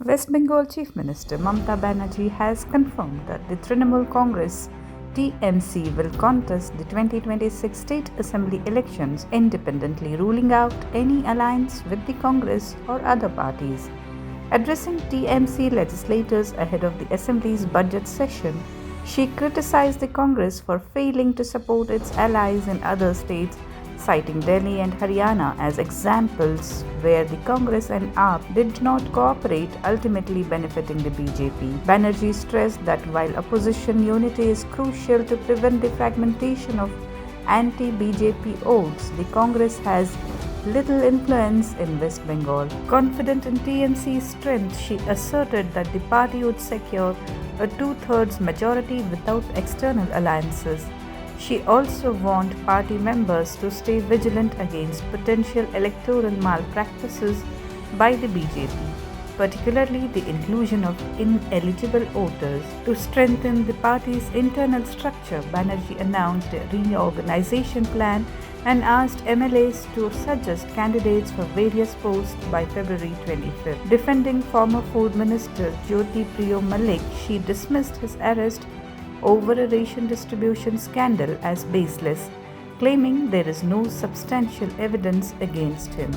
West Bengal Chief Minister Mamata Banerjee has confirmed that the Trinamool Congress TMC will contest the 2026 State Assembly elections independently, ruling out any alliance with the Congress or other parties. Addressing TMC legislators ahead of the Assembly's budget session, she criticized the Congress for failing to support its allies in other states, citing Delhi and Haryana as examples where the Congress and AAP did not cooperate, ultimately benefiting the BJP. Banerjee stressed that while opposition unity is crucial to prevent the fragmentation of anti-BJP votes, the Congress has little influence in West Bengal. Confident in TMC's strength, she asserted that the party would secure a two-thirds majority without external alliances. She also warned party members to stay vigilant against potential electoral malpractices by the BJP, particularly the inclusion of ineligible voters. To strengthen the party's internal structure, Banerjee announced a reorganization plan and asked MLAs to suggest candidates for various posts by February 25th. Defending former Food Minister Jyoti Priyo Malik, she dismissed his arrest over a ration distribution scandal as baseless, claiming there is no substantial evidence against him.